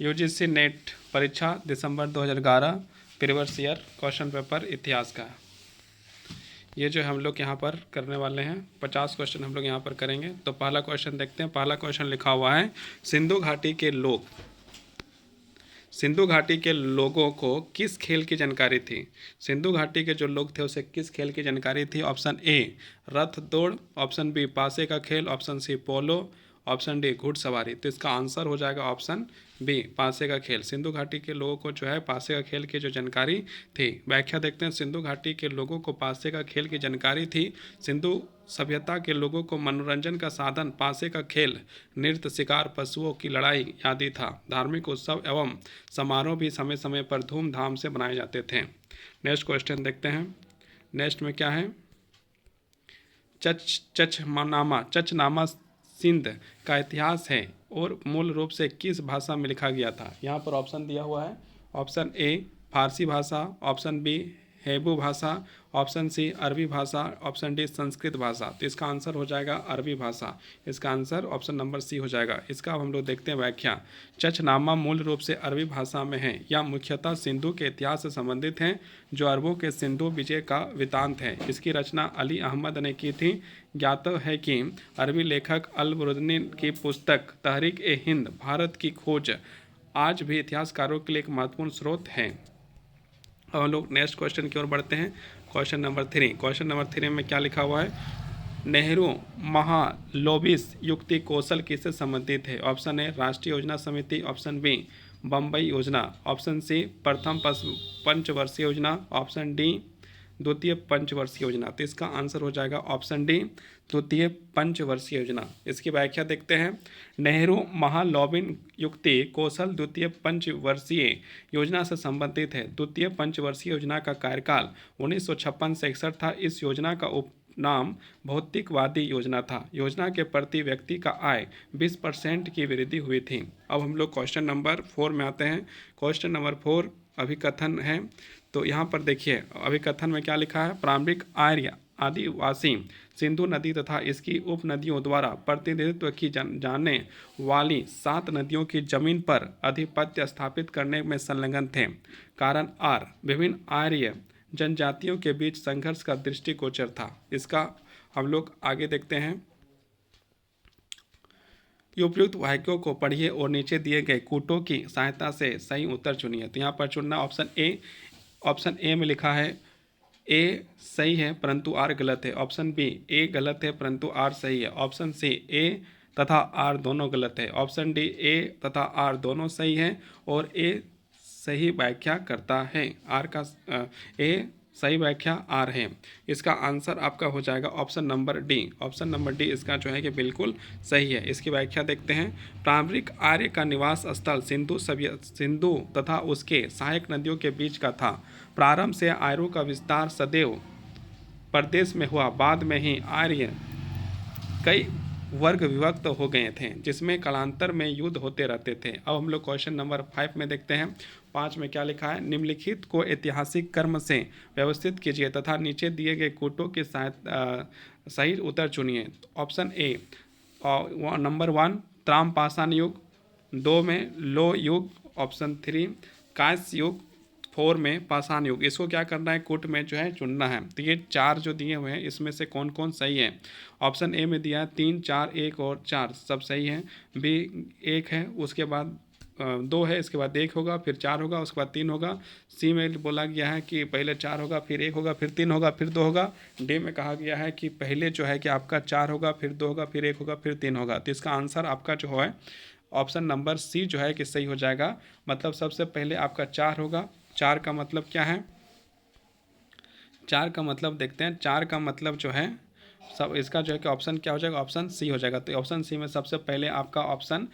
UGC net परीक्षा दिसंबर 2011 previous year question paper इतिहास का। ये जो हम लोग यहाँ पर करने वाले हैं 50 क्वेश्चन हम लोग यहाँ पर करेंगे। तो पहला क्वेश्चन देखते हैं। पहला क्वेश्चन लिखा हुआ है, सिंधु घाटी के लोगों को किस खेल की जानकारी थी। सिंधु घाटी के जो लोग थे उसे किस खेल की जानकारी थी। ऑप्शन ए रथ दौड़, ऑप्शन बी पासे का खेल, ऑप्शन सी पोलो, ऑप्शन डी घुड़सवारी। तो इसका आंसर हो जाएगा ऑप्शन बी पासे का खेल। सिंधु घाटी के लोगों को जो है पासे का खेल की जो जानकारी थी। व्याख्या देखते हैं। सिंधु घाटी के लोगों को पासे का खेल की जानकारी थी। सिंधु सभ्यता के लोगों को मनोरंजन का साधन पासे का खेल, नृत्य, शिकार, पशुओं की लड़ाई आदि था। धार्मिक उत्सव एवं समारोह भी समय समय पर धूमधाम से बनाए जाते थे। नेक्स्ट क्वेश्चन देखते हैं। नेक्स्ट में क्या है, चचनामा सिंध का इतिहास है और मूल रूप से किस भाषा में लिखा गया था। यहाँ पर ऑप्शन दिया हुआ है। ऑप्शन ए फारसी भाषा, ऑप्शन बी हेबू भाषा, ऑप्शन सी अरबी भाषा, ऑप्शन डी संस्कृत भाषा। तो इसका आंसर हो जाएगा अरबी भाषा। इसका आंसर ऑप्शन नंबर सी हो जाएगा। इसका हम लोग देखते हैं व्याख्या। चचनामा मूल रूप से अरबी भाषा में है। यह मुख्यतः सिंधु के इतिहास से संबंधित है, जो अरबों के सिंधु विजय का वृत्तांत है। इसकी रचना अली अहमद ने की थी। ज्ञात है कि अरबी लेखक अल-बुरुनी की पुस्तक तहरीक ए हिंद भारत की खोज आज भी इतिहासकारों के लिए एक महत्वपूर्ण स्रोत है। अब हम लोग नेक्स्ट क्वेश्चन की ओर बढ़ते हैं। Question number 3। क्वेश्चन नंबर 3 में क्या लिखा हुआ है, नेहरू महालोबिस युक्ति कौशल किससे संबंधित है। ऑप्शन ए राष्ट्रीय योजना समिति, ऑप्शन बी बम्बई योजना, ऑप्शन सी प्रथम पंचवर्षीय योजना, ऑप्शन डी द्वितीय पंचवर्षीय योजना। तो इसका आंसर हो जाएगा ऑप्शन डी द्वितीय पंचवर्षीय योजना। इसकी व्याख्या देखते हैं। नेहरू महालोबिन युक्ति कौशल द्वितीय पंचवर्षीय योजना से संबंधित है। द्वितीय पंचवर्षीय योजना का कार्यकाल 1956 से 61 था। इस योजना का नाम भौतिकवादी योजना था। योजना के प्रति व्यक्ति का आय 20% की वृद्धि हुई थी। अब हम लोग क्वेश्चन नंबर 4 में आते हैं। क्वेश्चन नंबर 4 अभिकथन है। तो यहाँ पर देखिए अभिकथन में क्या लिखा है, प्रारंभिक आर्य आदिवासी सिंधु नदी तथा इसकी उप नदियों द्वारा प्रतिनिधित्व की जाने वाली 7 नदियों की जमीन पर आधिपत्य स्थापित करने में संलग्न थे। कारण आर विभिन्न आर्य जनजातियों के बीच संघर्ष का दृष्टिगोचर था। इसका हम लोग आगे देखते हैं। उपयुक्त वाक्यों को पढ़िए और नीचे दिए गए कूटों की सहायता से सही उत्तर चुनिए। तो यहाँ पर चुनना ऑप्शन ए में लिखा है ए सही है परंतु आर गलत है। ऑप्शन बी ए गलत है परंतु आर सही है। ऑप्शन सी ए तथा आर दोनों गलत है। ऑप्शन डी ए तथा आर दोनों सही है और ए सही व्याख्या करता है। आर का ए सही व्याख्या आर है। इसका आंसर आपका हो जाएगा option number D. Option number D इसका जो है कि बिल्कुल सही है। इसकी व्याख्या देखते हैं। प्रारंभिक आर्य का निवास स्थल सिंधु तथा उसके सहायक नदियों के बीच का था। प्रारंभ से आर्यों का विस्तार सदैव प्रदेश में हुआ। बाद में ही आर्य कई वर्ग विभक्त हो गए थे, जिसमें कालांतर में युद्ध होते रहते थे। अब हम लोग क्वेश्चन नंबर 5 में देखते हैं। 5 में क्या लिखा है, निम्नलिखित को ऐतिहासिक क्रम से व्यवस्थित कीजिए तथा नीचे दिए गए कूटों के सही उत्तर चुनिए। ऑप्शन ए नंबर 1 त्रामपाषाण युग, 2 में लो युग, ऑप्शन 3 कांस्य युग, 4 में पाषाण युग। इसको क्या करना है, कूट में जो है चुनना है। तो ये 4 जो दिए हुए हैं इसमें से कौन कौन सही है। ऑप्शन ए में दिया है 3, 4, 1 और 4 सब सही है। बी 1 है, उसके बाद 2 है, इसके बाद 1 होगा, फिर 4 होगा, उसके बाद 3 होगा। सी में बोला गया है कि पहले 4 होगा, फिर 1 होगा, फिर 3 होगा, फिर 2 होगा। डी में कहा गया है कि पहले जो है कि आपका 4 होगा, फिर 2 होगा, फिर 1 होगा, फिर 3 होगा। तो इसका आंसर आपका जो है ऑप्शन नंबर सी जो है कि सही हो जाएगा। मतलब सबसे पहले आपका 4 होगा। 4 का मतलब क्या है, 4 का मतलब देखते हैं। 4 का मतलब जो है सब इसका जो है कि ऑप्शन क्या हो जाएगा, ऑप्शन सी हो जाएगा। तो ऑप्शन सी में सबसे पहले आपका ऑप्शन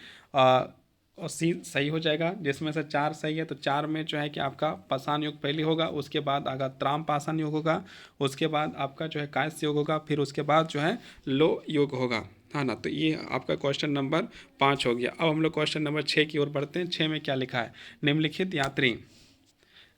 सी सही हो जाएगा, जिसमें से 4 सही है। तो 4 में जो है कि आपका पाषाण युग पहले होगा, उसके बाद आगा त्रामपाषाण युग होगा, उसके बाद आपका जो है कांस्य युग होगा, फिर उसके बाद जो है लो युग होगा, है ना। तो ये आपका क्वेश्चन नंबर 5 हो गया। अब हम लोग क्वेश्चन नंबर 6 की ओर बढ़ते हैं। 6 में क्या लिखा है, निम्नलिखित यात्री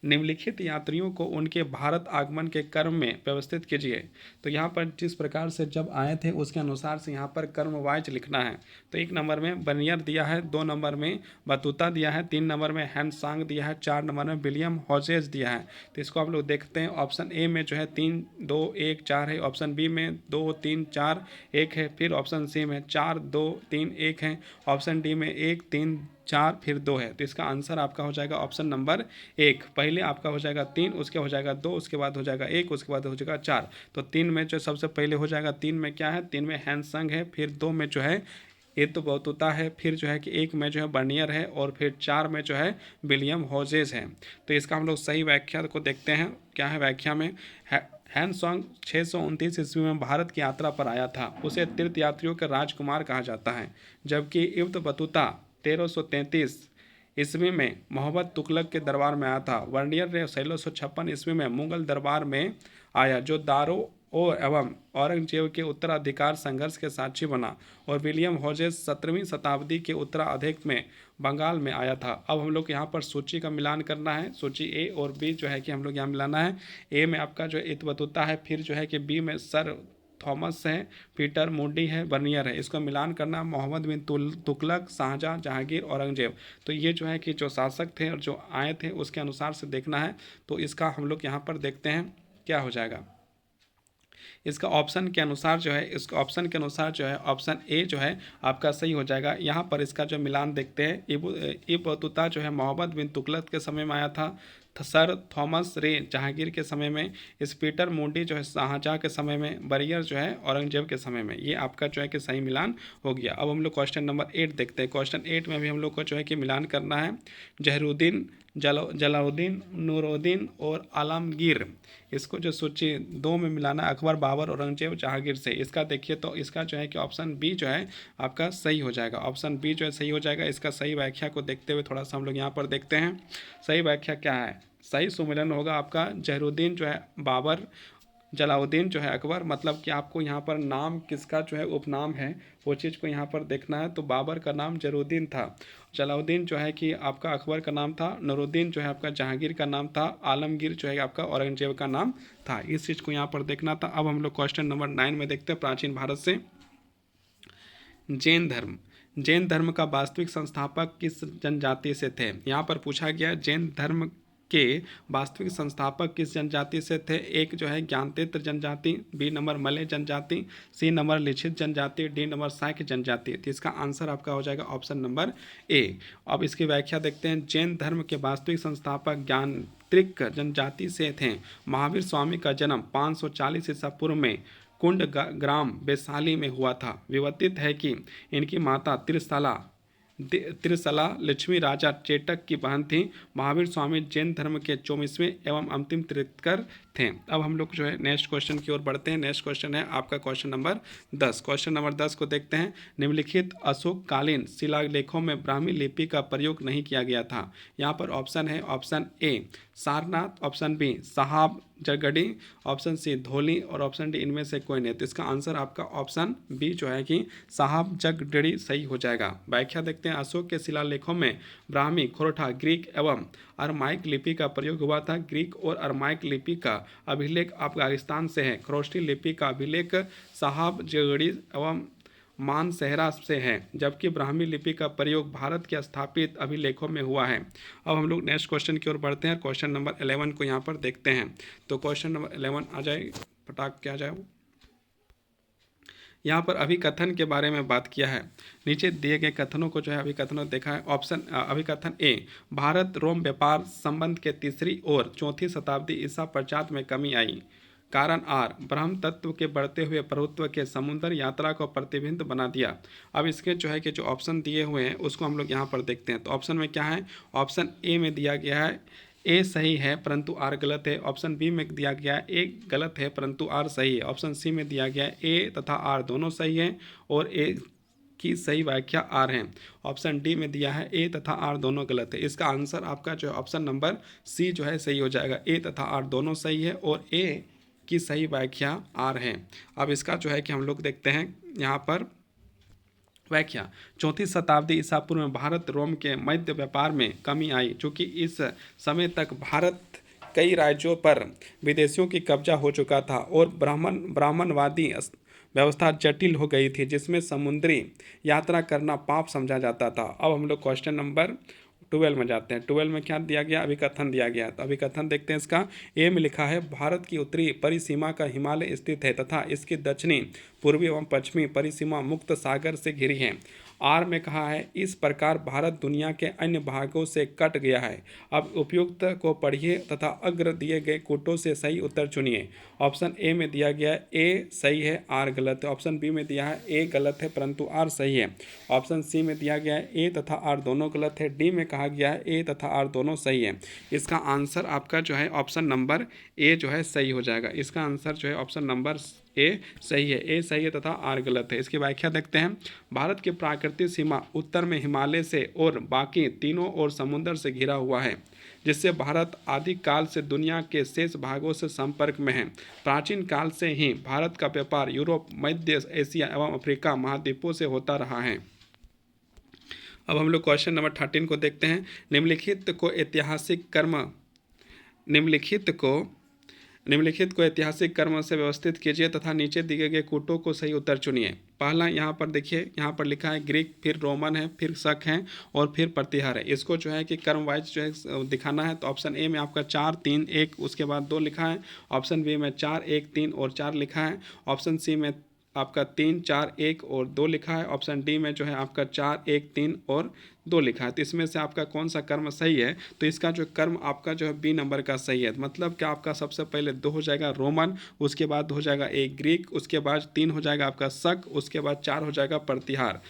निम्नलिखित यात्रियों को उनके भारत आगमन के क्रम में व्यवस्थित कीजिए। तो यहाँ पर जिस प्रकार से जब आए थे उसके अनुसार से यहाँ पर कर्म वाइज लिखना है। तो 1 नंबर में बर्नियर दिया है, 2 नंबर में बतूता दिया है, 3 नंबर में हैंडसांग दिया है, 4 नंबर में विलियम हॉजेस दिया है। तो इसको हम लोग देखते हैं। ऑप्शन ए में जो है 3 2 1 4 है, ऑप्शन बी में 2 3 4 1 है, फिर ऑप्शन सी में 4 2 3 1 है, ऑप्शन डी में 1 3 4 फिर 2 है। तो इसका आंसर आपका हो जाएगा ऑप्शन नंबर 1। पहले आपका हो जाएगा 3, उसके हो जाएगा 2, उसके बाद हो जाएगा 1, उसके बाद हो जाएगा 4। तो 3 में जो सबसे पहले हो जाएगा, 3 में क्या है, 3 में हैंडसंग है, फिर 2 में जो है ये तो बतूता है, फिर जो है कि 1 में जो है बर्नियर है, और फिर 4 में जो है विलियम हॉजेस है। तो इसका हम लोग सही व्याख्या को देखते हैं। क्या है व्याख्या में, हैंडसॉन्ग 629 ईस्वी में भारत की यात्रा पर आया था, उसे तीर्थयात्रियों का राजकुमार कहा जाता है। जबकि इब्न बतूता 1333 ईस्वी में मोहम्मद तुगलक के दरबार में आया था। वर्नियर ने 1656 ईस्वी में मुगल दरबार में आया, जो दारो एवं औरंगजेब के उत्तराधिकार संघर्ष के साक्षी बना। और विलियम हॉजेस 17वीं शताब्दी के उत्तरार्ध में बंगाल में आया था। अब हम लोग यहाँ पर सूची का मिलान करना है। सूची ए और बी जो है कि हम लोग यहाँ मिलाना है। ए में आपका जो इब्न बतूता है, फिर जो है कि बी में सर थॉमस है, पीटर मूडी है, बर्नियर है। इसको मिलान करना, मोहम्मद बिन तुगलक, शाहजहां, जहांगीर, औरंगजेब। तो ये जो है कि जो शासक थे और जो आए थे उसके अनुसार से देखना है। तो इसका हम लोग यहाँ पर देखते हैं क्या हो जाएगा। इसका ऑप्शन के अनुसार जो है, इसका ऑप्शन के अनुसार जो है ऑप्शन ए जो है आपका सही हो जाएगा। यहाँ पर इसका जो मिलान देखते हैं, इब्न बतूता जो है मोहम्मद बिन तुगलक के समय में आया था, सर थॉमस रे जहांगीर के समय में, इस पीटर मूडी जो है शाहजहां के समय में, बरियर जो है औरंगजेब के समय में। ये आपका जो है कि सही मिलान हो गया। अब हम लोग क्वेश्चन नंबर 8 देखते हैं। क्वेश्चन 8 में भी हम लोग को जो है कि मिलान करना है। जहरुद्दीन, जलालुद्दीन, नूरुद्दीन और आलमगीर, इसको जो सूची 2 में मिलाना, अकबर, बाबर, औरंगजेब, जहांगीर से। इसका देखिए तो इसका जो है कि ऑप्शन बी जो है आपका सही हो जाएगा। ऑप्शन बी जो है सही हो जाएगा। इसका सही व्याख्या को देखते हुए थोड़ा सा हम लोग यहाँ पर देखते हैं सही व्याख्या क्या है। सही सुमेलन होगा आपका जहरुद्दीन जो है बाबर, जलाउद्दीन जो है अकबर। मतलब कि आपको यहाँ पर नाम किसका जो है उपनाम है वो चीज़ को यहाँ पर देखना है। तो बाबर का नाम जहरुद्दीन था, जलाउद्दीन जो है कि आपका अकबर का नाम था, नूरुद्दीन जो है आपका जहांगीर का नाम था, आलमगीर जो है आपका औरंगजेब का नाम था। इस चीज़ को यहाँ पर देखना था। अब हम लोग क्वेश्चन नंबर 9 में देखते हैं। प्राचीन भारत से जैन धर्म, जैन धर्म का वास्तविक संस्थापक किस जनजाति से थे। यहाँ पर पूछा गया जैन धर्म के वास्तविक संस्थापक किस जनजाति से थे। एक जो है ज्ञानतीर्थ जनजाति, बी नंबर मलय जनजाति, सी नंबर लिच्छित जनजाति, डी नंबर साइक जनजाति। तो इसका आंसर आपका हो जाएगा ऑप्शन नंबर ए। अब इसकी व्याख्या देखते हैं। जैन धर्म के वास्तविक संस्थापक ज्ञानतीर्थ जनजाति से थे। महावीर स्वामी का जन्म 540 ईसा पूर्व में कुंड ग्राम वैशाली में हुआ था। विवर्तित है कि इनकी माता त्रिशला लक्ष्मी राजा चेटक की बहन थी। महावीर स्वामी जैन धर्म के 24वें एवं अंतिम तीर्थंकर थे। अब हम लोग जो है नेक्स्ट क्वेश्चन की ओर बढ़ते हैं। नेक्स्ट क्वेश्चन है आपका क्वेश्चन नंबर 10। क्वेश्चन नंबर 10 को देखते हैं। निम्नलिखित अशोककालीन शिलालेखों में ब्राह्मी लिपि का प्रयोग नहीं किया गया था। यहाँ पर ऑप्शन है, option A Sarnath, option B साहब जगड़ी, ऑप्शन सी धौली और ऑप्शन डी इनमें से कोई नहीं। तो इसका आंसर आपका ऑप्शन बी जो है कि साहब जगड़ी सही हो जाएगा। व्याख्या देखते हैं। अशोक के शिलालेखों में ब्राह्मी, खोरठा, ग्रीक एवं अरमाइक लिपि का प्रयोग हुआ था। ग्रीक और अरमाइक लिपि का अभिलेख अफगानिस्तान से है। खरोष्टी लिपि का अभिलेख साहब जगड़ी एवं मानसेहरा से है। जबकि ब्राह्मी लिपि का प्रयोग भारत के स्थापित अभिलेखों में हुआ है। अब हम लोग नेक्स्ट क्वेश्चन की ओर बढ़ते हैं। क्वेश्चन नंबर 11 को यहाँ पर देखते हैं। तो क्वेश्चन नंबर 11 आ जाए, फटाक क्या जाए। यहाँ पर अभिकथन के बारे में बात किया है। नीचे दिए गए कथनों को जो है अभिकथनों देखा है। ऑप्शन अभिकथन ए, भारत रोम व्यापार संबंध के 3री और 4वीं शताब्दी ईसा पश्चात में कमी आई। कारण आर, ब्रह्म तत्व के बढ़ते हुए प्रभुत्व के समुद्र यात्रा को प्रतिबिंब बना दिया। अब इसके जो है कि जो ऑप्शन दिए हुए हैं उसको हम लोग यहाँ पर देखते हैं। तो ऑप्शन में क्या है, ऑप्शन ए में दिया गया है ए सही है परंतु आर गलत है। ऑप्शन बी में दिया गया है ए गलत है परंतु आर सही है। ऑप्शन सी में दिया गया है ए तथा आर दोनों सही है और ए की सही व्याख्या आर है। ऑप्शन डी में दिया है ए तथा आर दोनों गलत है। इसका आंसर आपका जो है ऑप्शन नंबर सी जो है सही हो जाएगा। ए तथा आर दोनों सही है और ए की सही व्याख्या आर है। अब इसका जो है कि हम लोग देखते हैं यहाँ पर व्याख्या। 4वीं शताब्दी ईसा पूर्व में भारत रोम के मध्य व्यापार में कमी आई, चूँकि इस समय तक भारत कई राज्यों पर विदेशियों की कब्जा हो चुका था और ब्राह्मणवादी व्यवस्था जटिल हो गई थी, जिसमें समुद्री यात्रा करना पाप समझा जाता था। अब हम लोग क्वेश्चन नंबर 12 में जाते हैं। 12 में क्या दिया गया? अभिकथन दिया गया। तो अभिकथन देखते हैं इसका। ए में लिखा है, भारत की उत्तरी परिसीमा का हिमालय स्थित है तथा इसकी दक्षिणी, पूर्वी एवं पश्चिमी परिसीमा मुक्त सागर से घिरी है। आर में कहा है, इस प्रकार भारत दुनिया के अन्य भागों से कट गया है। अब उपयुक्त को पढ़िए तथा अग्र दिए गए कूटों से सही उत्तर चुनिए। ऑप्शन ए में दिया गया है ए सही है, आर गलत है। ऑप्शन बी में दिया है ए गलत है परंतु आर सही है। ऑप्शन सी में दिया गया है ए तथा आर दोनों गलत है। डी में कहा गया है ए तथा आर दोनों सही है। इसका आंसर आपका जो है ऑप्शन नंबर ए जो है सही हो जाएगा। इसका आंसर जो है ऑप्शन नंबर ए सही है। ए सही है तथा आर गलत है। इसकी व्याख्या देखते हैं। भारत की प्राकृतिक सीमा उत्तर में हिमालय से और बाकी तीनों ओर समुद्र से घिरा हुआ है, जिससे भारत आदि काल से दुनिया के शेष भागों से संपर्क में है। प्राचीन काल से ही भारत का व्यापार यूरोप, मध्य एशिया एवं अफ्रीका महाद्वीपों से होता रहा है। अब हम लोग क्वेश्चन नंबर 13 को देखते हैं। निम्नलिखित को ऐतिहासिक क्रम से व्यवस्थित कीजिए तथा नीचे दिए गए कूटों को सही उत्तर चुनिए। पहला यहाँ पर देखिए, यहाँ पर लिखा है ग्रीक, फिर रोमन है, फिर शक है और फिर प्रतिहार है। इसको जो है कि क्रम वाइज जो है दिखाना है। तो ऑप्शन ए में आपका 4, 3, 1 उसके बाद 2 लिखा है। ऑप्शन बी में 4, 1, 3 और 4 लिखा है। ऑप्शन सी में आपका 3, 4, 1 और 2 लिखा है। ऑप्शन डी में जो है आपका 4, 1, 3 और 2 लिखा है। तो इसमें से आपका कौन सा कर्म सही है? तो इसका जो कर्म आपका जो है बी नंबर का सही है। मतलब कि आपका सबसे पहले 2 हो जाएगा रोमन, उसके बाद हो जाएगा 1 ग्रीक, उसके बाद 3 हो जाएगा आपका शक, उसके बाद 4 हो जाएगा प्रतिहार।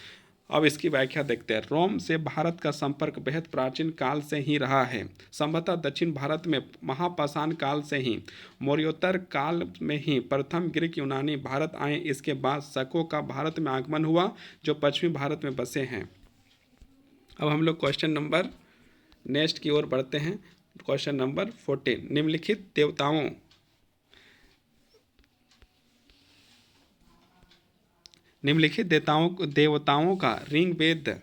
अब इसकी व्याख्या देखते हैं। रोम से भारत का संपर्क बेहद प्राचीन काल से ही रहा है। संभवतः दक्षिण भारत में महापाषाण काल से ही, मौर्योत्तर काल में ही प्रथम ग्रीक यूनानी भारत आए। इसके बाद शकों का भारत में आगमन हुआ, जो पश्चिमी भारत में बसे हैं। अब हम लोग क्वेश्चन नंबर नेक्स्ट की ओर बढ़ते हैं। क्वेश्चन नंबर 14, निम्नलिखित देवताओं का ऋग्वेद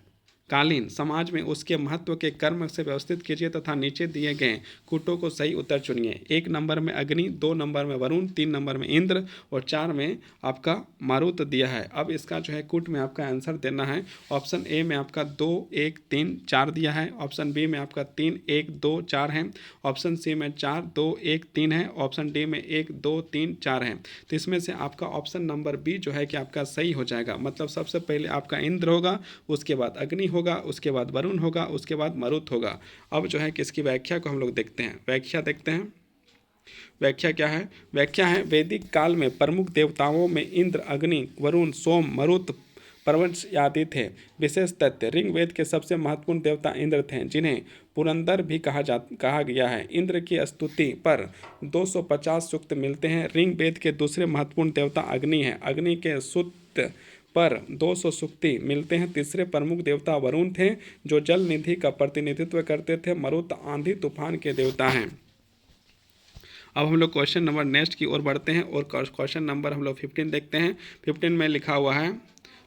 कालीन समाज में उसके महत्व के कर्म से व्यवस्थित कीजिए तथा नीचे दिए गए कूटों को सही उत्तर चुनिए। 1 नंबर में अग्नि, 2 नंबर में वरुण, 3 नंबर में इंद्र और 4 में आपका मारुत दिया है। अब इसका जो है कूट में आपका आंसर देना है। ऑप्शन ए में आपका 2, 1, 3, 4 दिया है। ऑप्शन बी में आपका 3, 1, 2, 4 है। ऑप्शन सी में 4, 2, 1, 3 है। ऑप्शन डी में 1, 2, 3, 4 है। तो इसमें से आपका ऑप्शन नंबर बी जो है कि आपका सही हो जाएगा। मतलब सबसे पहले आपका इंद्र होगा, उसके बाद अग्नि होगा, उसके बाद वरुण होगा, उसके बाद मरुत होगा। अब जो है कि इसकी व्याख्या को हम लोग देखते हैं। व्याख्या देखते हैं। व्याख्या क्या है? व्याख्या है, वैदिक काल में प्रमुख देवताओं में इंद्र, अग्नि, वरुण, सोम, मरुत, प्रवंश आदि थे। विशेष तथ्य, ऋग्वेद के सबसे महत्वपूर्ण देवता इंद्र थे, जिन्हें पुरंदर भी कहा गया है। इंद्र की स्तुति पर 250 सूक्त मिलते हैं। ऋग्वेद के दूसरे महत्वपूर्ण देवता अग्नि हैं। अग्नि के सूक्त पर 200 सूक्ति मिलते हैं। तीसरे प्रमुख देवता वरुण थे, जो जल निधि का प्रतिनिधित्व करते थे। मरुत आंधी तूफान के देवता हैं। अब हम लोग क्वेश्चन नंबर नेक्स्ट की ओर बढ़ते हैं और क्वेश्चन नंबर हम लोग 15 देखते हैं। 15 में लिखा हुआ है,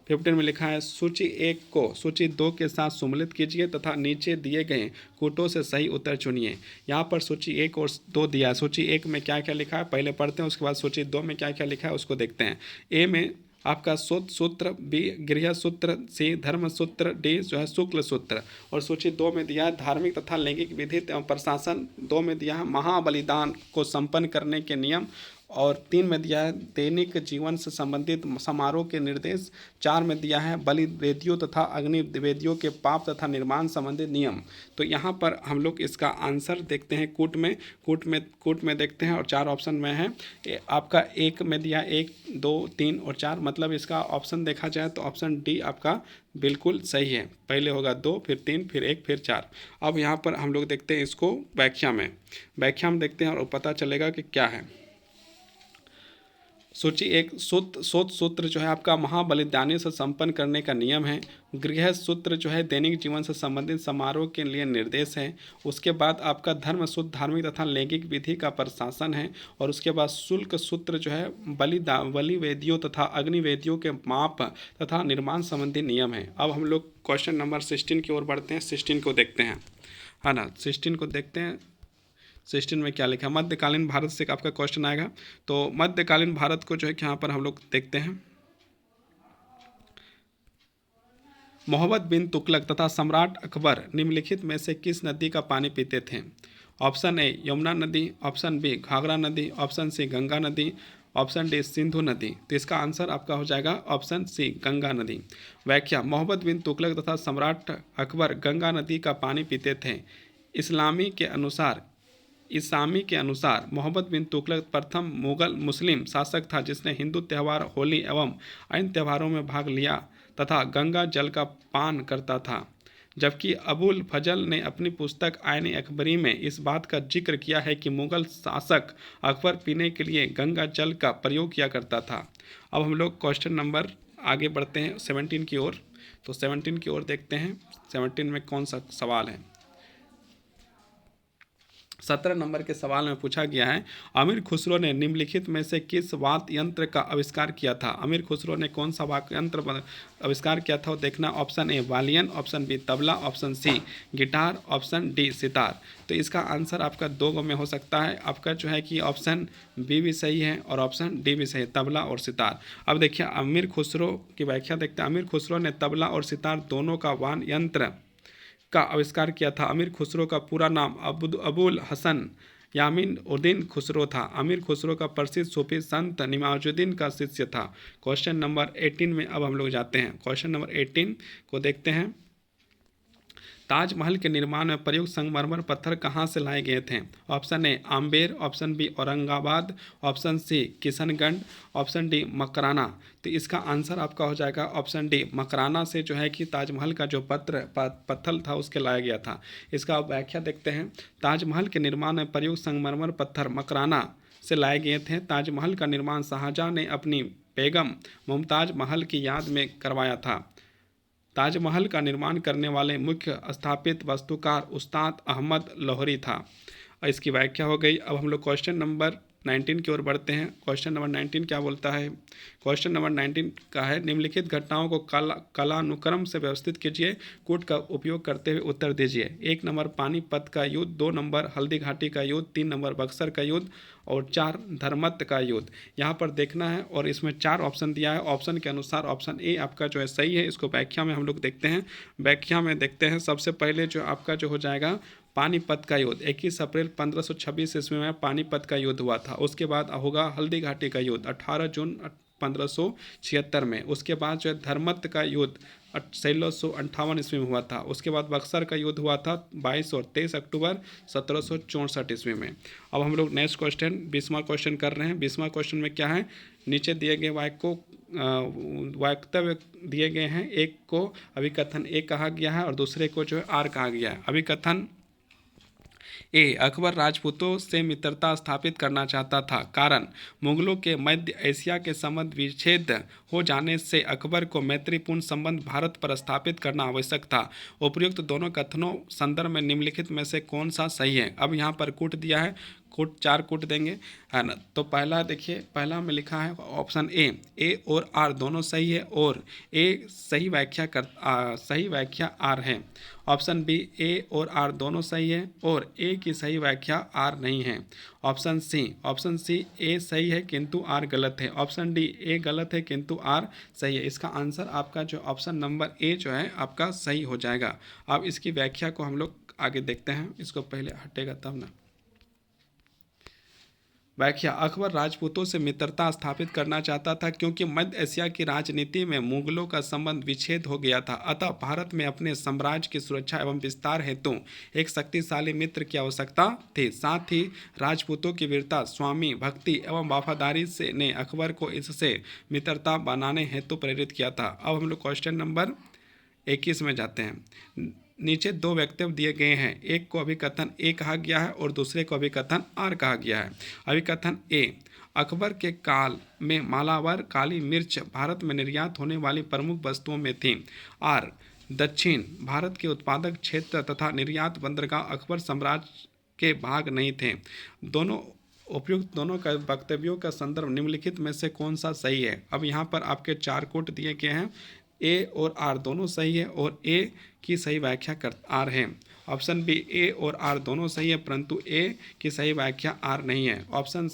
15 में लिखा है, सूची 1 को सूची 2 के साथ सम्मिलित कीजिए तथा नीचे दिए गए कूटों से सही उत्तर चुनिए। यहाँ पर सूची 1 और 2 दिया है। सूची 1 में क्या क्या लिखा है पहले पढ़ते हैं, उसके बाद सूची 2 में क्या क्या लिखा है उसको देखते हैं। ए में आपका सूत्र, बी गृह सूत्र, सी धर्म सूत्र, डी जो है शुक्ल सूत्र। और सूची 2 में दिया है धार्मिक तथा लैंगिक विधि एवं प्रशासन। 2 में दिया है महाबलिदान को संपन्न करने के नियम। और 3 में दिया है दैनिक जीवन से संबंधित समारोह के निर्देश। 4 में दिया है बलि वेदियों तथा अग्नि वेदियों के पाप तथा निर्माण संबंधित नियम। तो यहाँ पर हम लोग इसका आंसर देखते हैं कूट में देखते हैं। और 4 ऑप्शन में है। आपका 1 में दिया 1, 2, 3 और 4। मतलब इसका ऑप्शन देखा जाए तो ऑप्शन डी आपका बिल्कुल सही है। पहले होगा 2, फिर 3, फिर 1, फिर 4। अब यहाँ पर हम लोग देखते हैं इसको व्याख्या में देखते हैं और पता चलेगा कि क्या है। सूची एक शोध सूत्र जो है आपका महाबलिदानी से संपन्न करने का नियम है। गृह सूत्र जो है दैनिक जीवन से संबंधित समारोह के लिए निर्देश है। उसके बाद आपका धर्म सूत्र धार्मिक तथा लैंगिक विधि का प्रशासन है। और उसके बाद शुल्क सूत्र जो है बलि वेदियों तथा अग्नि वेदियों के माप तथा निर्माण संबंधी नियम है। अब हम लोग क्वेश्चन नंबर 16 की ओर बढ़ते हैं। 16 को देखते हैं, है ना। 16 को देखते हैं। 16 में क्या लिखा है, मध्यकालीन भारत से आपका क्वेश्चन आएगा। तो मध्यकालीन भारत को जो है यहाँ पर हम लोग देखते हैं। मोहम्मद बिन तुगलक तथा सम्राट अकबर निम्नलिखित में से किस नदी का पानी पीते थे? ऑप्शन ए यमुना नदी, ऑप्शन बी घाघरा नदी, ऑप्शन सी गंगा नदी, ऑप्शन डी सिंधु नदी। तो इसका आंसर आपका हो जाएगा ऑप्शन सी गंगा नदी। व्याख्या, मोहम्मद बिन तुगलक तथा सम्राट अकबर गंगा नदी का पानी पीते थे। इस्लामी के अनुसार मोहम्मद बिन तुगलक प्रथम मुगल मुस्लिम शासक था जिसने हिंदू त्यौहार होली एवं अन्य त्योहारों में भाग लिया तथा गंगा जल का पान करता था। जबकि अबुल फजल ने अपनी पुस्तक आयन अकबरी में इस बात का जिक्र किया है कि मुगल शासक अकबर पीने के लिए गंगा जल का प्रयोग किया करता था। अब हम लोग क्वेश्चन नंबर आगे बढ़ते हैं 17 की ओर। तो 17 की ओर देखते हैं 17 में कौन सा सवाल है। 17 नंबर के सवाल में पूछा गया है, अमीर खुसरो ने निम्नलिखित में से किस वाद्य यंत्र का आविष्कार किया था? अमीर खुसरो ने कौन सा वाद्य यंत्र आविष्कार किया था वो देखना। Option A violin, option B tabla, option C guitar, option D sitar. तो इसका आंसर आपका दो में हो सकता है। आपका जो है कि ऑप्शन बी भी सही है और ऑप्शन डी भी सही है, तबला और सितार। अब देखिए अमीर खुसरो की व्याख्या देखते हैं। अमीर खुसरो ने तबला और सितार दोनों का वाद्य यंत्र का आविष्कार किया था। अमीर खुसरो का पूरा नाम अबुल हसन यामीन उद्दीन खुसरो था। अमीर खुसरो का प्रसिद्ध सूफी संत निमाजुद्दीन का शिष्य था। क्वेश्चन नंबर 18 में अब हम लोग जाते हैं। क्वेश्चन नंबर 18 को देखते हैं। ताजमहल के निर्माण में प्रयुक्त संगमरमर पत्थर कहाँ से लाए गए थे? Option A Amber, option B Aurangabad, option C Kishanganj, option D Makrana. तो इसका आंसर आपका हो जाएगा ऑप्शन डी मकराना से जो है कि ताजमहल का जो पत्थर था उसके लाया गया था। इसका व्याख्या देखते हैं। ताजमहल के निर्माण में प्रयुक्त संगमरमर पत्थर मकराना से लाए गए थे। ताजमहल का निर्माण शाहजहां ने अपनी बेगम मुमताज महल की याद में करवाया था। ताजमहल का निर्माण करने वाले मुख्य स्थापित वास्तुकार उस्ताद अहमद लाहौरी था। इसकी व्याख्या हो गई। अब हम लोग क्वेश्चन नंबर 19 की ओर बढ़ते हैं। क्वेश्चन नंबर 19 क्या बोलता है? क्वेश्चन नंबर 19 का है, निम्नलिखित घटनाओं को कालानुक्रम से व्यवस्थित कीजिए, कूट का उपयोग करते हुए उत्तर दीजिए। 1 नंबर पानीपत का युद्ध, 2 नंबर हल्दी घाटी का युद्ध, 3 नंबर बक्सर का युद्ध और 4 धर्मत का युद्ध। यहाँ पर देखना है और इसमें 4 ऑप्शन दिया है। ऑप्शन के अनुसार ऑप्शन ए आपका जो है सही है। इसको व्याख्या में हम लोग देखते हैं। व्याख्या में देखते हैं सबसे पहले जो आपका जो हो जाएगा पानीपत का युद्ध 21 अप्रैल 1526 ईस्वी में पानीपत का युद्ध हुआ था। उसके बाद होगा हल्दी घाटी का युद्ध 18 जून 1576 में। उसके बाद जो है धर्मत का युद्ध 1658 ईस्वी में हुआ था। उसके बाद बक्सर का युद्ध हुआ था 22 और 23 अक्टूबर 1764 ईस्वी में। अब हम लोग नेक्स्ट क्वेश्चन 20वां क्वेश्चन कर रहे हैं। 20वां क्वेश्चन में क्या है, नीचे दिए गए वक्तव्य दिए गए हैं। एक को अभिकथन ए कहा गया है और दूसरे को जो है आर कहा गया है। अभिकथन ए, अकबर राजपूतों से मित्रता स्थापित करना चाहता था, कारण मुगलों के मध्य एशिया के संबंध विच्छेद हो जाने से अकबर को मैत्रीपूर्ण संबंध भारत पर स्थापित करना आवश्यक था। उपयुक्त दोनों कथनों संदर्भ में निम्नलिखित में से कौन सा सही है? अब यहाँ पर कूट दिया है, कूट 4 कूट देंगे, है ना। तो पहला देखिए, पहला में लिखा है ऑप्शन ए और आर दोनों सही है और ए सही व्याख्या आर है। ऑप्शन बी ए और आर दोनों सही है और ए की सही व्याख्या आर नहीं है। ऑप्शन सी ए सही है किंतु आर गलत है। ऑप्शन डी ए गलत है किंतु आर सही है। इसका आंसर आपका जो ऑप्शन नंबर ए जो है आपका सही हो जाएगा। अब इसकी व्याख्या को हम लोग आगे देखते हैं। इसको पहले हटेगा तब ना। व्याख्या, अकबर राजपूतों से मित्रता स्थापित करना चाहता था क्योंकि मध्य एशिया की राजनीति में मुगलों का संबंध विच्छेद हो गया था। अतः भारत में अपने साम्राज्य की सुरक्षा एवं विस्तार हेतु एक शक्तिशाली मित्र की आवश्यकता थी। साथ ही राजपूतों की वीरता, स्वामी भक्ति एवं वफादारी से ने अकबर को इससे मित्रता बनाने हेतु प्रेरित किया था। अब हम लोग क्वेश्चन नंबर 21 में जाते हैं। नीचे 2 वक्तव्य दिए गए हैं। एक को अभिकथन ए कहा गया है और दूसरे को अभिकथन आर कहा गया है। अभिकथन ए, अकबर के काल में मालाबार काली मिर्च भारत में निर्यात होने वाली प्रमुख वस्तुओं में थी। आर, दक्षिण भारत के उत्पादक क्षेत्र तथा निर्यात बंदरगाह अकबर साम्राज्य के भाग नहीं थे। दोनों उपयुक्त दोनों का वक्तव्यों का संदर्भ निम्नलिखित में से कौन सा सही है। अब यहाँ पर आपके 4 कोट दिए गए हैं, ए और आर दोनों सही है और ए की सही व्याख्या कर आर है। ऑप्शन बी, ए और आर दोनों सही है परंतु ए की सही व्याख्या आर नहीं है। ऑप्शन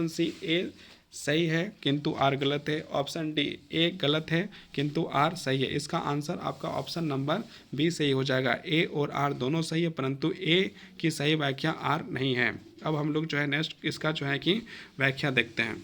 सी ए सही है किंतु आर गलत है। ऑप्शन डी, ए गलत है किंतु आर सही है। इसका आंसर आपका ऑप्शन नंबर बी सही हो जाएगा। ए और आर दोनों सही है परंतु ए की सही व्याख्या आर नहीं है। अब हम लोग जो है नेक्स्ट इसका जो है कि व्याख्या देखते हैं।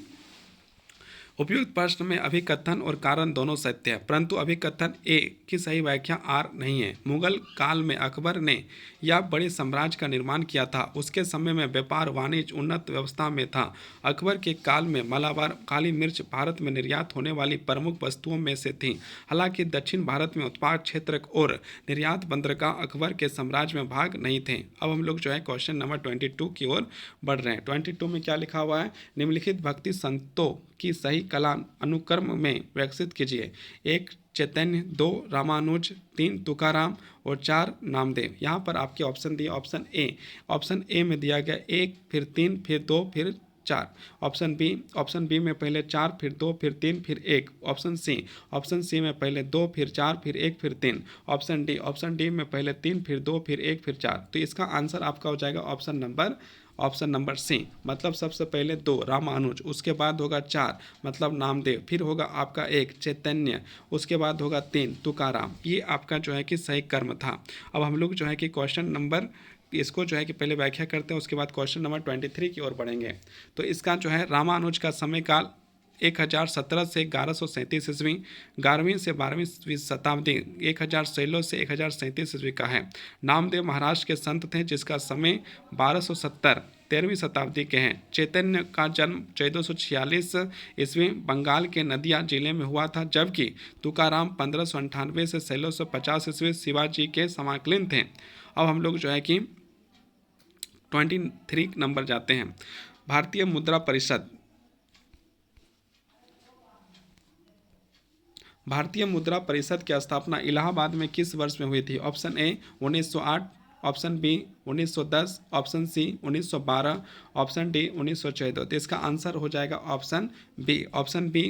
उपयुक्त प्रश्न में अभिकथन और कारण दोनों सत्य है परंतु अभिकथन ए की सही व्याख्या आर नहीं है। मुगल काल में अकबर ने यह बड़े साम्राज्य का निर्माण किया था। उसके समय में व्यापार वाणिज्य उन्नत व्यवस्था में था। अकबर के काल में मालाबार काली मिर्च भारत में निर्यात होने वाली प्रमुख वस्तुओं में से थी। हालांकि दक्षिण भारत में उत्पाद क्षेत्र और निर्यात बंदरगाह अकबर के साम्राज्य में भाग नहीं थे। अब हम लोग जो है क्वेश्चन नंबर 22 की ओर बढ़ रहे हैं। 22 में क्या लिखा हुआ है, निम्नलिखित भक्ति संतों की सही कला अनुक्रम में विकसित कीजिए। 1 चैतन्य, 2 रामानुज, 3 तुकाराम और 4 नामदेव। यहाँ पर आपके ऑप्शन दिए, ऑप्शन ए में दिया गया 1 फिर 3 फिर 2 फिर 4। ऑप्शन बी में पहले 4 फिर 2 फिर 3 फिर 1। ऑप्शन सी में पहले 2 फिर 4 फिर 1 फिर 3। ऑप्शन डी में पहले 3 फिर 2 फिर 1 फिर 4। तो इसका आंसर आपका हो जाएगा ऑप्शन नंबर सी, मतलब सबसे पहले 2 रामानुज, उसके बाद होगा 4 मतलब नामदेव, फिर होगा आपका 1 चैतन्य, उसके बाद होगा 3 तुकाराम। ये आपका जो है कि सही कर्म था। अब हम लोग जो है कि क्वेश्चन नंबर इसको जो है कि पहले व्याख्या करते हैं, उसके बाद क्वेश्चन नंबर 23 की ओर बढ़ेंगे। तो इसका जो है रामानुज का समय काल 1017 से 1137 ईस्वी, 11वीं से 12वीं शताब्दी 1016 से 1037 ईस्वी का है। नामदेव महाराष्ट्र के संत थे जिसका समय 1270 13वीं शताब्दी के हैं। चैतन्य का जन्म 1446 ईस्वी बंगाल के नदिया जिले में हुआ था, जबकि तुकाराम 1598 से 1650 ईस्वी शिवाजी के समाकलिन थे। अब हम लोग जो है कि 23 नंबर जाते हैं। भारतीय मुद्रा परिषद की स्थापना इलाहाबाद में किस वर्ष में हुई थी। Option A 1908, option B 1910, option C 1912, option D 1914। तो इसका आंसर हो जाएगा ऑप्शन बी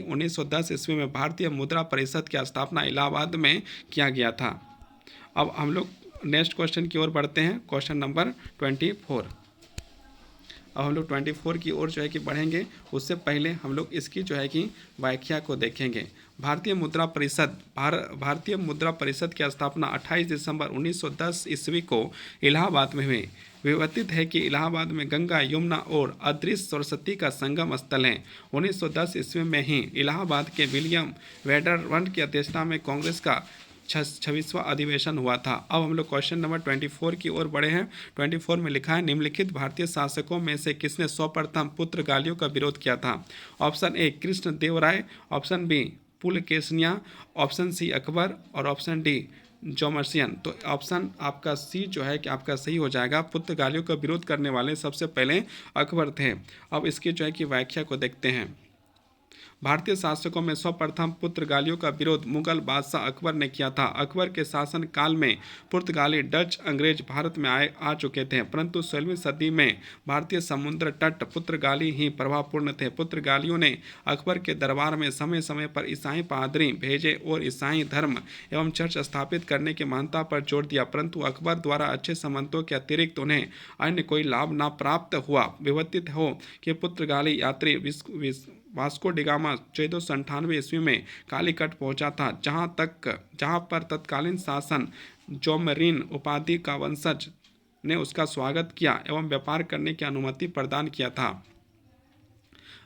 1910 ईस्वी में भारतीय मुद्रा परिषद की स्थापना इलाहाबाद में किया गया था। अब हम लोग नेक्स्ट क्वेश्चन की ओर बढ़ते हैं, क्वेश्चन नंबर 24। अब हम लोग 24 की ओर जो है कि बढ़ेंगे, उससे पहले हम लोग इसकी जो है कि व्याख्या को देखेंगे। भारतीय मुद्रा परिषद की स्थापना 28 दिसंबर 1910 ईस्वी को इलाहाबाद में हुई। विवर्तित है कि इलाहाबाद में गंगा, यमुना और अदृश्य सरस्वती का संगम स्थल है। 1910 ईस्वी में ही इलाहाबाद के विलियम वेडरवंट की अध्यक्षता में कांग्रेस का 26वां अधिवेशन हुआ था। अब हम लोग क्वेश्चन नंबर 24 की ओर बढ़े हैं। 24 में लिखा है, निम्नलिखित भारतीय शासकों में से किसने सर्वप्रथम पुर्तगालियों का विरोध किया था। Option A Krishna Deva Raya, option B Pulakeshin, option C Akbar और ऑप्शन डी जोमर्सियन। तो ऑप्शन आपका सी जो है कि आपका सही हो जाएगा। पुर्तगालियों का विरोध करने वाले सबसे पहले अकबर थे। अब इसकी जो है कि व्याख्या को देखते हैं। भारतीय शासकों में सर्वप्रथम पुर्तगालियों का विरोध मुगल बादशाह अकबर ने किया था। अकबर के शासन काल में पुर्तगाली, डच, अंग्रेज भारत में आ चुके थे, परंतु 16वीं सदी में भारतीय समुद्र तट पुर्तगाली ही प्रभावपूर्ण थे। पुर्तगालियों ने अकबर के दरबार में समय समय पर ईसाई पादरी भेजे और ईसाई धर्म एवं चर्च स्थापित करने की महानता पर जोर दिया, परंतु अकबर द्वारा अच्छे संबंधों के अतिरिक्त उन्हें अन्य कोई लाभ न प्राप्त हुआ। विवर्तित हो कि पुर्तगाली यात्री वास्को डिगामा 1498 ईस्वी में कालीकट पहुंचा था, जहां पर तत्कालीन शासन जोमरीन उपाधि का वंशज ने उसका स्वागत किया एवं व्यापार करने की अनुमति प्रदान किया था।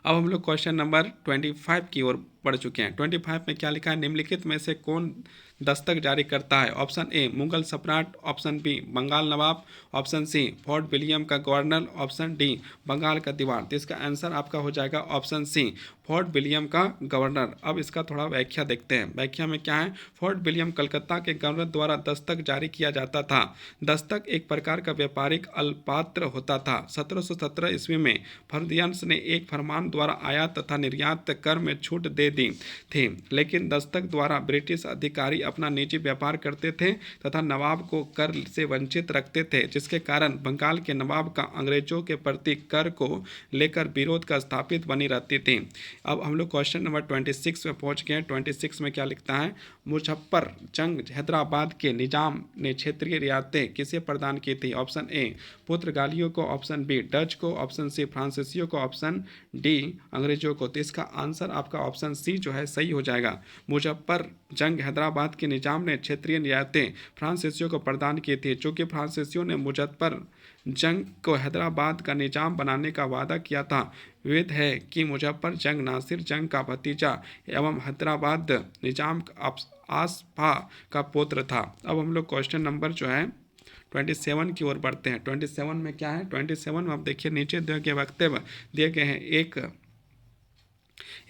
अब हम लोग क्वेश्चन नंबर 25 की ओर पढ़ चुके हैं। 25 में क्या लिखा है, निम्नलिखित में से कौन दस्तक जारी करता है? ऑप्शन ए मुगल सम्राट, ऑप्शन बी बंगाल नवाब, ऑप्शन सी फोर्ट विलियम का गवर्नर, ऑप्शन डी बंगाल का दीवान। तो इसका आंसर आपका हो जाएगा ऑप्शन सी फोर्ट विलियम का गवर्नर। अब इसका थोड़ा व्याख्या देखते हैं। व्याख्या में क्या है, फोर्ट विलियम कलकत्ता के गवर्नर द्वारा दस्तक जारी किया जाता था। दस्तक एक प्रकार का व्यापारिक अल्पत्र होता था। 1717 ईस्वी में फर्दियांस ने एक फरमान द्वारा आयात तथा निर्यात कर में छूट दे दी थी, लेकिन दस्तक द्वारा ब्रिटिश अधिकारी अपना निजी व्यापार करते थे तथा नवाब को कर से वंचित रखते थे, जिसके कारण बंगाल के नवाब का अंग्रेजों के प्रति कर को लेकर विरोध का स्थापित बनी रहती थी। अब हम लोग क्वेश्चन नंबर 26 में पहुंच गए। 26 में क्या लिखता है, मुजफ्फर जंग हैदराबाद के निजाम ने क्षेत्रीय रियासतें किसे प्रदान की थी? ऑप्शन ए पुर्तगालियों को, ऑप्शन बी डच को, ऑप्शन सी फ्रांसीसियों को, ऑप्शन डी अंग्रेजों को। तो इसका आंसर आपका ऑप्शन सी जो है सही हो जाएगा। मुजफ्फर जंग हैदराबाद के निजाम ने क्षेत्रीय रियासतें फ्रांसीसियों को प्रदान की थी। चूँकि फ्रांसीसियों ने मुजफ्फर जंग को हैदराबाद का निजाम बनाने का वादा किया था, विदित है कि मुजफ्फर जंग नासिर जंग का भतीजा एवं हैदराबाद निजाम आसफा का पुत्र था। अब हम लोग क्वेश्चन नंबर जो है 27 की ओर बढ़ते हैं। 27 में क्या है, 27 में आप देखिए नीचे दिए गए वक्तव्य दिए गए हैं।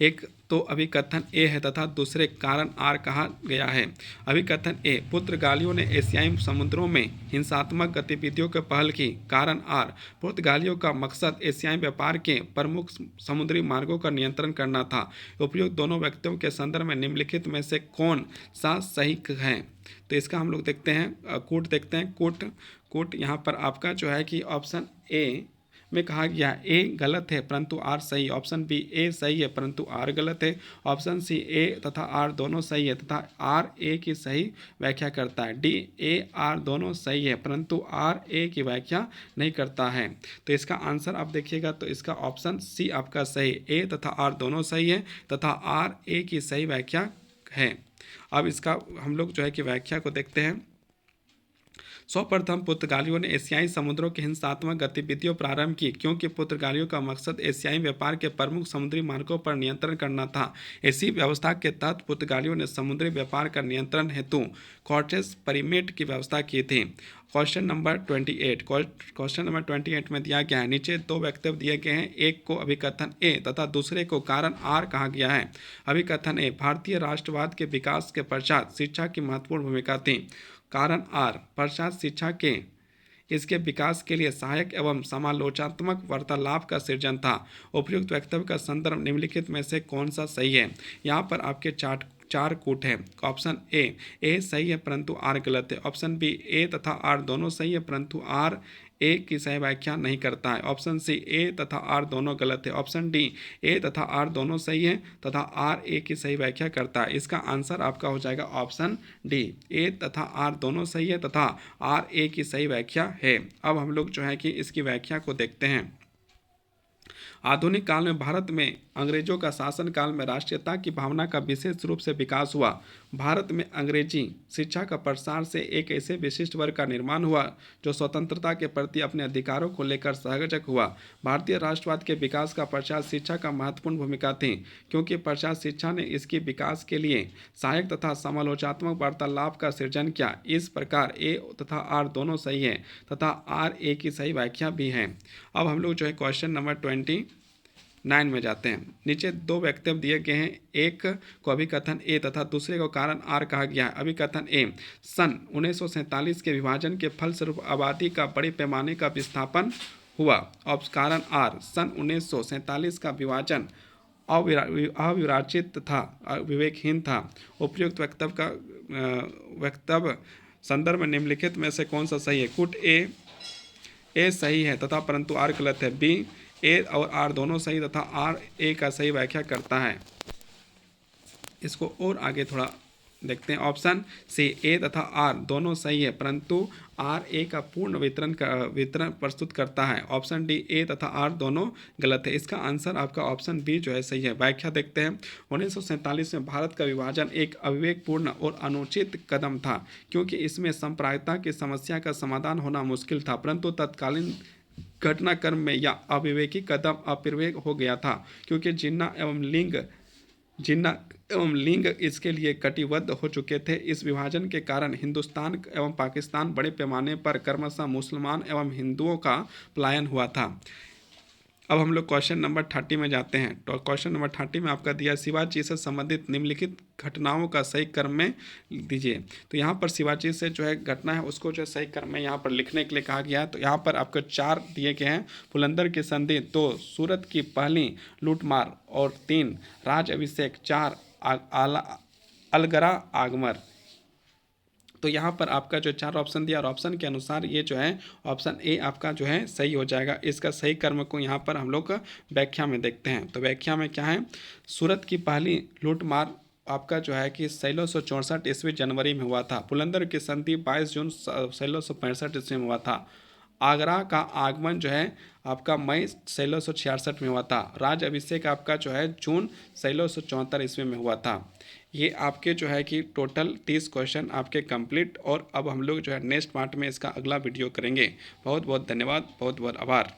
एक तो अभिकथन ए है तथा दूसरे कारण आर कहा गया है। अभिकथन ए पुर्तगालियों ने एशियाई समुद्रों में हिंसात्मक गतिविधियों की पहल की। कारण आर पुर्तगालियों का मकसद एशियाई व्यापार के प्रमुख समुद्री मार्गों का नियंत्रण करना था। उपयुक्त दोनों व्यक्तियों के संदर्भ में निम्नलिखित में से कौन सा सही है? तो इसका हम लोग देखते हैं, कूट देखते हैं। कूट यहाँ पर आपका जो है कि ऑप्शन ए में कहा गया ए गलत है परंतु आर सही। ऑप्शन बी ए सही है परंतु आर गलत है। ऑप्शन सी ए तथा आर दोनों सही है तथा आर ए की सही व्याख्या करता है। डी ए आर दोनों सही है परंतु आर ए की व्याख्या नहीं करता है। तो इसका आंसर आप देखिएगा तो इसका ऑप्शन सी आपका सही, ए तथा आर दोनों सही है तथा आर ए की सही व्याख्या है। अब इसका हम लोग जो है कि व्याख्या को देखते हैं। सर्वप्रथम पुर्तगालियों ने एशियाई समुद्रों की हिंसात्मक गतिविधियों प्रारंभ की, क्योंकि पुर्तगालियों का मकसद एशियाई व्यापार के प्रमुख समुद्री मार्गों पर नियंत्रण करना था। इसी व्यवस्था के तहत पुर्तगालियों ने समुद्री व्यापार का नियंत्रण हेतु कॉर्टेस परिमेट की व्यवस्था की थी। क्वेश्चन नंबर 28 में दिया गया है, नीचे दो वक्तव्य दिए गए हैं। एक को अभिकथन ए तथा दूसरे को कारण आर कहा गया है। अभिकथन ए भारतीय राष्ट्रवाद के विकास के पश्चात शिक्षा की महत्वपूर्ण भूमिका थी। कारण आर पश्चात शिक्षा के इसके विकास के लिए सहायक एवं समालोचनात्मक वार्तालाप का सृजन था। उपयुक्त वक्तव्य का संदर्भ निम्नलिखित में से कौन सा सही है? यहाँ पर आपके चार कूट है। ऑप्शन ए सही है परंतु आर गलत है। ऑप्शन बी ए तथा आर दोनों सही है परंतु आर ए की सही व्याख्या नहीं करता है। ऑप्शन सी ए तथा आर दोनों गलत है। ऑप्शन डी ए तथा आर दोनों सही है तथा आर ए की सही व्याख्या करता है। इसका आंसर आपका हो जाएगा ऑप्शन डी, ए तथा आर दोनों सही है तथा आर ए की सही व्याख्या है। अब हम लोग जो है कि इसकी व्याख्या को देखते हैं। आधुनिक काल में भारत में अंग्रेजों का शासन काल में राष्ट्रीयता की भावना का विशेष रूप से विकास हुआ। भारत में अंग्रेजी शिक्षा का प्रसार से एक ऐसे विशिष्ट वर्ग का निर्माण हुआ जो स्वतंत्रता के प्रति अपने अधिकारों को लेकर सजग हुआ। भारतीय राष्ट्रवाद के विकास का पश्चात शिक्षा का महत्वपूर्ण भूमिका थी, क्योंकि पश्चात शिक्षा ने इसके विकास के लिए सहायक तथा समालोचनात्मक वार्तालाप का सृजन किया। इस प्रकार ए तथा आर दोनों सही है तथा आर ए की सही व्याख्या भी है। अब हम लोग जो है क्वेश्चन नंबर 29 में जाते हैं। नीचे दो वक्तव्य दिए गए हैं। एक को अभिकथन ए तथा दूसरे को कारण आर कहा गया है। अभिकथन ए सन 1947 के विभाजन के फलस्वरूप आबादी का बड़े पैमाने का विस्थापन हुआ। और कारण आर सन 1947 का विभाजन अविराचित तथा विवेकहीन था। उपयुक्त वक्तव्य संदर्भ में निम्नलिखित में से कौन सा सही है? कुट ए सही है तथा परंतु आर गलत है। बी ए और आर दोनों सही तथा आर ए का सही व्याख्या करता है। इसको और आगे थोड़ा देखते हैं। ऑप्शन सी ए तथा आर दोनों सही है परंतु आर ए का पूर्ण वितरण प्रस्तुत करता है। ऑप्शन डी ए तथा आर दोनों गलत है। इसका आंसर आपका ऑप्शन बी जो है सही है। व्याख्या देखते हैं। 1947 में भारत का विभाजन एक अविवेकपूर्ण और अनुचित कदम था, क्योंकि इसमें सांप्रदायिकता की समस्या का समाधान होना मुश्किल था, परंतु तत्कालीन घटनाक्रम में यह अविवेकी कदम अविवेक हो गया था, क्योंकि जिन्ना एवं लिंग जिन्ना एवं लिंग इसके लिए कटिबद्ध हो चुके थे। इस विभाजन के कारण हिंदुस्तान एवं पाकिस्तान बड़े पैमाने पर क्रमशः मुसलमान एवं हिंदुओं का पलायन हुआ था। अब हम लोग क्वेश्चन नंबर 30 में जाते हैं। तो क्वेश्चन नंबर 30 में आपका दिया शिवाजी से संबंधित निम्नलिखित घटनाओं का सही क्रम में दीजिए। तो यहाँ पर शिवाजी से जो है घटना है उसको जो है सही क्रम में यहाँ पर लिखने के लिए कहा गया है। तो यहाँ पर आपको 4 दिए गए हैं। पुलंदर की संधि, 2 सूरत की पहली लूटमार, और 3 राज अभिषेक, 4 अलगरा आगमर। तो यहाँ पर आपका जो 4 ऑप्शन दिया और ऑप्शन के अनुसार ये जो है ऑप्शन ए आपका जो है सही हो जाएगा। इसका सही कर्म को यहाँ पर हम लोग व्याख्या में देखते हैं। तो व्याख्या में क्या है, सूरत की पहली लूटमार आपका जो है कि 1664 ईस्वी जनवरी में हुआ था। पुलंदर की संधि 22 जून 1665 ईस्वी में हुआ था। आगरा का आगमन जो है आपका मई 1666 में हुआ था। राज अभिषेक आपका जो है जून 1674 ईस्वी में हुआ था। ये आपके जो है कि टोटल 30 क्वेश्चन आपके कंप्लीट। और अब हम लोग जो है नेक्स्ट पार्ट में इसका अगला वीडियो करेंगे। बहुत बहुत धन्यवाद, बहुत बहुत आभार।